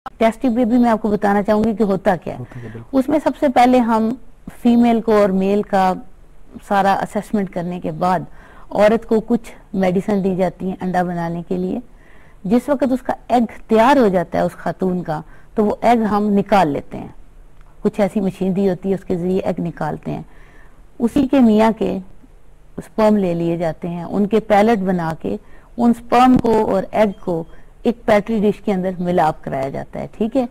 Test tube baby मैं आपको बताना चाहूंगी कि होता क्या है। उसमें सबसे पहले हम फीमेल को और मेल का सारा असेसमेंट करने के बाद औरत को कुछ मेडिसिन दी जाती है अंडा बनाने के लिए। जिस वक्त उसका एग तैयार हो जाता है उस खातून का, तो वो एग हम निकाल लेते हैं। कुछ ऐसी मशीन दी होती है, उसके जरिए एग निकालते हैं। उसी के मियाँ के स्पर्म ले लिए जाते हैं, उनके पैलेट बना के उन स्पर्म को और एग को एक पैट्री डिश के अंदर मिलाप कराया जाता है। ठीक है,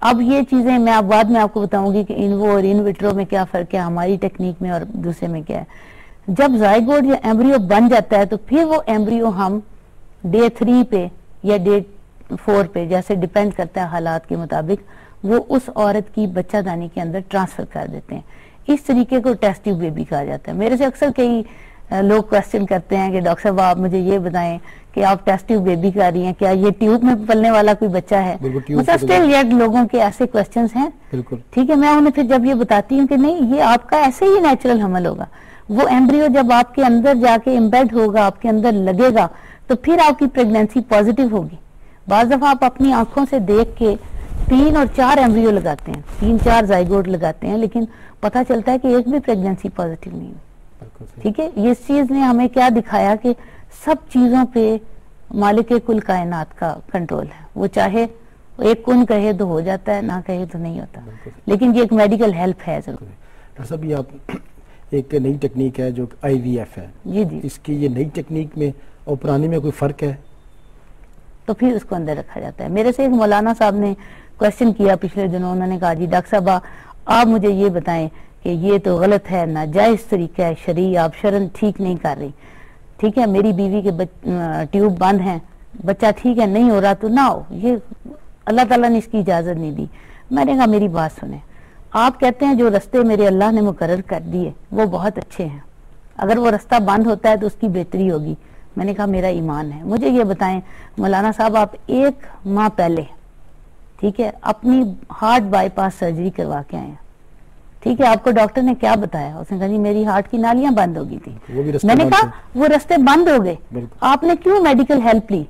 अब ये चीजें मैं अब बाद में आपको बताऊंगी कि इनवो और इन विट्रो में क्या फर्क है, हमारी टेक्निक में और दूसरे में क्या है। जब जाइगोट या एम्ब्रियो बन जाता है तो फिर वो एम्ब्रियो हम डे 3 पे या डे 4 पे, जैसे डिपेंड करता है हालात के मुताबिक, वो उस औरत की बच्चादानी के अंदर ट्रांसफर कर देते हैं। इस तरीके को टेस्ट ट्यूब बेबी कहा जाता है। मेरे से अक्सर कई लोग क्वेश्चन करते हैं कि डॉक्टर साहब आप मुझे ये बताएं कि आप टेस्ट ट्यूब बेबी कर रही हैं, क्या ये ट्यूब में पलने वाला कोई बच्चा है? मतलब स्टिल येट लोगों के ऐसे क्वेश्चंस हैं। ठीक है, मैं उन्हें फिर जब ये बताती हूँ कि नहीं, ये आपका ऐसे ही नेचुरल हमल होगा। वो एम्ब्रियो जब आपके अंदर जाके इम्बेड होगा, आपके अंदर लगेगा, तो फिर आपकी प्रेगनेंसी पॉजिटिव होगी। बाज दफा आप अपनी आंखों से देख के 3 और 4 एम्ब्रियो लगाते हैं, 3-4 जाइगोट लगाते हैं, लेकिन पता चलता है कि एक भी प्रेगनेंसी पॉजिटिव नहीं है। ठीक है, ये चीज ने हमें क्या दिखाया कि सब चीजों पे मालिक कुल कायनात का कंट्रोल है। वो चाहे एक कुन कहे तो हो जाता है, ना कहे तो नहीं होता, लेकिन ये एक मेडिकल हेल्प है जरूर। डॉक्टर साहब, ये आप एक नई टेक्निक है जो IVF है, जी जी, इसकी ये नई टेक्निक में और पुरानी में कोई फर्क है? तो फिर उसको अंदर रखा जाता है। मेरे से एक मौलाना साहब ने क्वेश्चन किया पिछले दिनों, उन्होंने कहा जी डॉक्टर साहब आप मुझे ये बताएं कि ये तो गलत है, नाजायज तरीका है, शरी आप शरन ठीक नहीं कर रही। ठीक है, मेरी बीवी के ट्यूब बंद है, बच्चा ठीक है नहीं हो रहा तो ना हो, ये अल्लाह ताला ने इसकी इजाजत नहीं दी। मैंने कहा मेरी बात सुने, आप कहते हैं जो रास्ते मेरे अल्लाह ने मुकर्रर कर दिए वो बहुत अच्छे हैं, अगर वो रास्ता बंद होता है तो उसकी बेहतरी होगी। मैंने कहा मेरा ईमान है। मुझे ये बताएं मौलाना साहब, आप 1 माह पहले, ठीक है, अपनी हार्ट बाईपास सर्जरी करवा के आए। ठीक है, आपको डॉक्टर ने क्या बताया? उसने कहा जी मेरी हार्ट की नालियां बंद हो गई थी। मैंने कहा वो रास्ते बंद हो गए, आपने क्यों मेडिकल हेल्प ली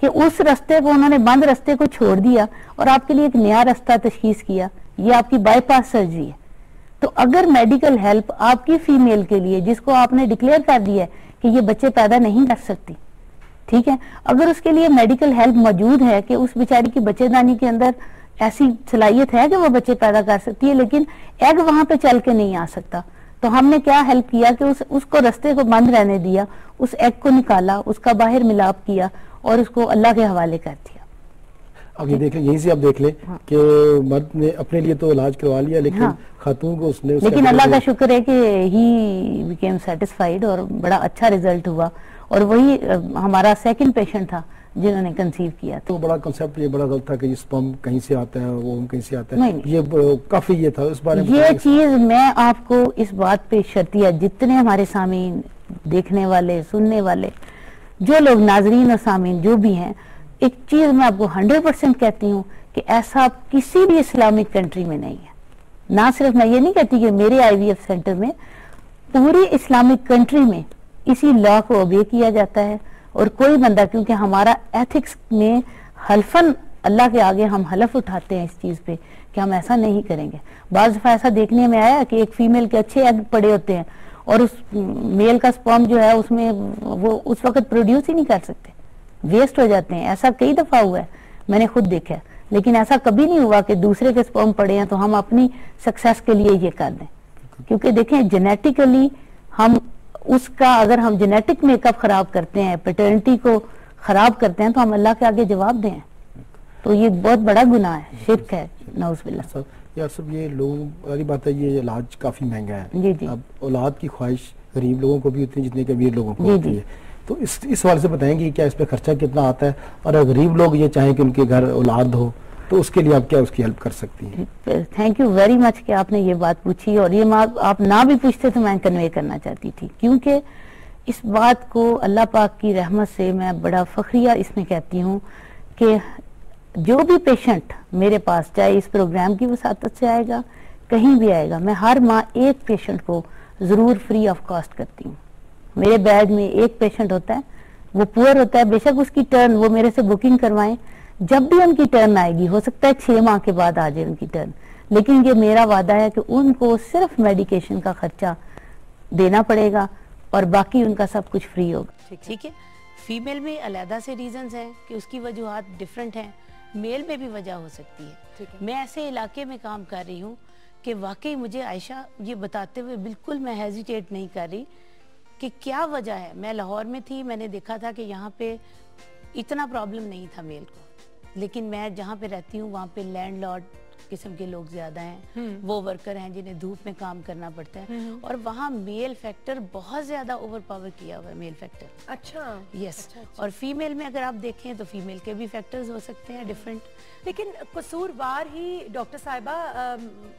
कि उस रास्ते को, उन्होंने बंद रास्ते को छोड़ दिया और आपके लिए एक नया रास्ता तशखीस किया, ये आपकी बाईपास सर्जरी है। तो अगर मेडिकल हेल्प आपकी फीमेल के लिए, जिसको आपने डिक्लेयर कर दिया है कि ये बच्चे पैदा नहीं कर सकती, ठीक है, अगर उसके लिए मेडिकल हेल्प मौजूद है कि उस बेचारी की बच्चेदानी के अंदर ऐसी सलाहियत है कि वो बच्चे पैदा कर सकती है, लेकिन एग वहां पे चल के नहीं आ सकता, तो हमने क्या हेल्प किया कि उसको रास्ते को बंद रहने दिया, उस एग को निकाला, उसका बाहर मिलाप किया और उसको अल्लाह के हवाले कर दिया। अब ये देख लें, यहीं से आप देख लें कि मर्द ने अपने लिए तो इलाज करवा लिया, लेकिन खातून को उसने, लेकिन अल्लाह का शुक्र है कि ही बिकेम सेटिस्फाइड और बड़ा अच्छा रिजल्ट हुआ। और वही हमारा सेकंड पेशेंट था जिन्होंने कंसीव किया था। तो बड़ा कंसेप्ट ये बड़ा गलत था कि स्पर्म कहीं से आता है, वो कहीं से आता है, ये काफी ये था इस बारे में। ये चीज मैं आपको इस बात पे शर्तिया, जितने हमारे सामीन, देखने वाले, सुनने वाले, जो लोग नाजरीन और सामीन जो भी हैं, एक चीज मैं आपको 100% कहती हूँ कि ऐसा किसी भी इस्लामिक कंट्री में नहीं है। ना सिर्फ मैं ये नहीं कहती कि मेरे IVF सेंटर में, पूरी इस्लामिक कंट्री में इसी लॉ को ओबे किया जाता है। और कोई बंदा, क्योंकि हमारा एथिक्स में हल्फन अल्लाह के आगे हम हलफ उठाते हैं इस चीज पे कि हम ऐसा नहीं करेंगे। बाज़ दफा ऐसा देखने में आया कि एक फीमेल के अच्छे एग पड़े होते हैं और उस मेल का स्पर्म जो है उसमें वो उस वक्त प्रोड्यूस ही नहीं कर सकते, वेस्ट हो जाते हैं। ऐसा कई दफा हुआ है, मैंने खुद देखा है। लेकिन ऐसा कभी नहीं हुआ कि दूसरे के स्पर्म पड़े हैं तो हम अपनी सक्सेस के लिए ये कर दें, क्योंकि देखें जेनेटिकली हम उसका, अगर हम जेनेटिक मेकअप खराब करते हैं, पैटर्निटी को खराब करते हैं, तो हम अल्लाह के आगे जवाब दें। तो ये बहुत बड़ा गुनाह है, शिर्क है, नौज़ुबिल्लाह। यार सब ये लोग वाली बात है, ये इलाज काफी महंगा है। जी जी। अब औलाद की ख्वाहिश गरीब लोगों को भी उतनी जितनी कि अमीर लोगों को होती है। तो इस सवाल से बताएंगे क्या इस पे खर्चा कितना आता है, और अगर गरीब लोग ये चाहें कि उनके घर औलाद हो तो उसके लिए आप क्या उसकी हेल्प कर सकती हैं? थैंक यू वेरी मच कि आपने ये बात पूछी, और ये आप ना भी पूछते तो मैं कन्वे करना चाहती थी, क्योंकि इस बात को अल्लाह पाक की रहमत से मैं बड़ा फखरिया इसमें कहती हूँ कि जो भी पेशेंट मेरे पास, चाहे इस प्रोग्राम की वसातत से आएगा, कहीं भी आएगा, मैं हर माह एक पेशेंट को जरूर फ्री ऑफ कॉस्ट करती हूँ। मेरे बैग में एक पेशेंट होता है, वो पुअर होता है, बेशक उसकी टर्न वो मेरे से बुकिंग करवाएं, जब भी उनकी टर्न आएगी, हो सकता है 6 माह के बाद आ जाए उनकी टर्न, लेकिन ये मेरा वादा है कि उनको सिर्फ मेडिकेशन का खर्चा देना पड़ेगा और बाकी उनका सब कुछ फ्री होगा। ठीक है। फीमेल में अलहदा से रीजंस हैं कि उसकी वजूहात डिफरेंट हैं, मेल में भी वजह हो सकती है। मैं ऐसे इलाके में काम कर रही हूँ कि वाकई मुझे आयशा ये बताते हुए बिल्कुल मैं हेजिटेट नहीं कर रही कि क्या वजह है। मैं लाहौर में थी, मैंने देखा था कि यहाँ पे इतना प्रॉब्लम नहीं था मेल को, लेकिन मैं जहाँ पे रहती हूँ वहाँ पे लैंडलॉर्ड किस्म के लोग ज्यादा हैं, वो वर्कर हैं जिन्हें धूप में काम करना पड़ता है, और वहाँ मेल फैक्टर बहुत ज्यादा ओवर पावर किया हुआ है, मेल फैक्टर। अच्छा। यस। और फीमेल में अगर आप देखें तो फीमेल के भी फैक्टर्स हो सकते हैं डिफरेंट, लेकिन कसूरवार ही डॉक्टर साहिबा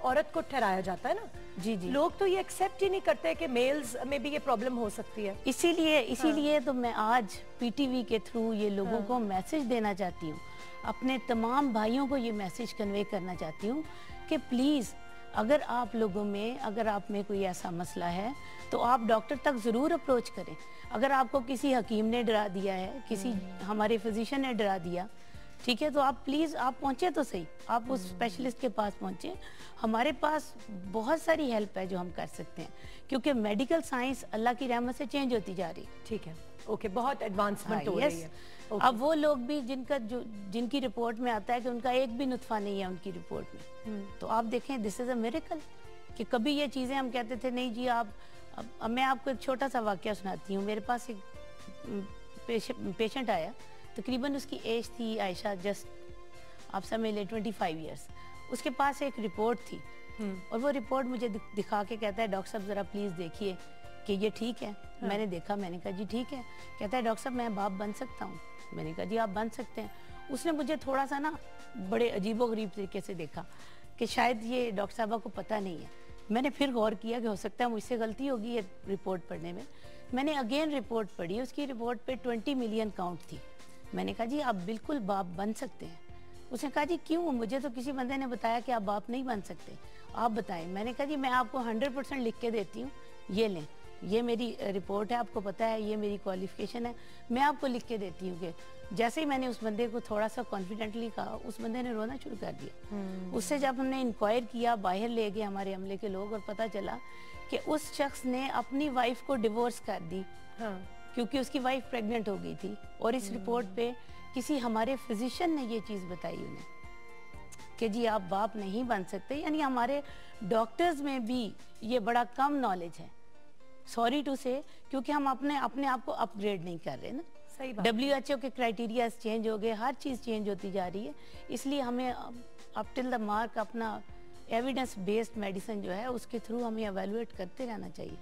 औरत को ठहराया जाता है ना। जी जी। लोग तो ये एक्सेप्ट ही नहीं करते कि मेल्स में भी ये प्रॉब्लम हो सकती है। इसीलिए तो मैं आज पीटीवी के थ्रू ये लोगों को मैसेज देना चाहती हूँ, अपने तमाम भाइयों को ये मैसेज कन्वे करना चाहती हूँ कि प्लीज़ अगर आप लोगों में, अगर आप में कोई ऐसा मसला है तो आप डॉक्टर तक ज़रूर अप्रोच करें। अगर आपको किसी हकीम ने डरा दिया है, किसी हमारे फिजिशियन ने डरा दिया, ठीक है, तो आप प्लीज़ आप पहुँचे तो सही, आप उस स्पेशलिस्ट के पास पहुँचे। हमारे पास बहुत सारी हेल्प है जो हम कर सकते हैं, क्योंकि मेडिकल साइंस अल्लाह की रहमत से चेंज होती जा रही। ठीक है, ओके, बहुत एडवांसमेंट हो रही है। अब वो लोग भी जिनकी रिपोर्ट में आता है कि उनका एक भी नुत्फा नहीं है उनकी रिपोर्ट में, तो आप देखें दिस इज अ मिरेकल कि कभी ये चीज़ें हम कहते थे नहीं जी आप। अब मैं आपको एक छोटा सा वाकया सुनाती हूँ। मेरे पास एक पेशेंट आया, तकरीबन उसकी एज थी आयशा जस्ट आप समझ लें 25 ईयर्स। उसके पास एक रिपोर्ट थी और वो रिपोर्ट मुझे दिखा के कहता है डॉक्टर साहब ज़रा प्लीज़ देखिए कि ये ठीक है। मैंने देखा, मैंने कहा जी ठीक है। कहता है डॉक्टर साहब मैं बाप बन सकता हूँ। मैंने कहा जी आप बन सकते हैं। उसने मुझे थोड़ा सा ना बड़े अजीबोगरीब तरीके से देखा कि शायद ये डॉक्टर साहबा को पता नहीं है। मैंने फिर गौर किया कि हो सकता है मुझसे गलती होगी ये रिपोर्ट पढ़ने में। मैंने अगेन रिपोर्ट पढ़ी, उसकी रिपोर्ट पे 20 मिलियन काउंट थी। मैंने कहा जी आप बिल्कुल बाप बन सकते हैं। उसने कहा जी क्यों, मुझे तो किसी बंदे ने बताया कि आप बाप नहीं बन सकते, आप बताएं। मैंने कहा जी मैं आपको 100% लिख के देती हूँ, ये लें, ये मेरी रिपोर्ट है, आपको पता है ये मेरी क्वालिफिकेशन है, मैं आपको लिख के देती हूँ। कि जैसे ही मैंने उस बंदे को थोड़ा सा कॉन्फिडेंटली कहा, उस बंदे ने रोना शुरू कर दिया। उससे जब हमने इंक्वायर किया, बाहर ले गए हमारे अमले के लोग, और पता चला कि उस शख्स ने अपनी वाइफ को डिवोर्स कर दी। हाँ। क्योंकि उसकी वाइफ प्रेग्नेंट हो गई थी, और इस रिपोर्ट पे किसी हमारे फिजिशियन ने ये चीज़ बताई उन्हें कि जी आप बाप नहीं बन सकते। यानी हमारे डॉक्टर्स में भी ये बड़ा कम नॉलेज है, सॉरी टू से, क्योंकि हम अपने आप को अपग्रेड नहीं कर रहे ना। सही बात। WHO के क्राइटेरिया चेंज हो गए, हर चीज़ चेंज होती जा रही है। इसलिए हमें अप टिल द मार्क अपना एविडेंस बेस्ड मेडिसिन जो है उसके थ्रू हमें एवेलुएट करते रहना चाहिए।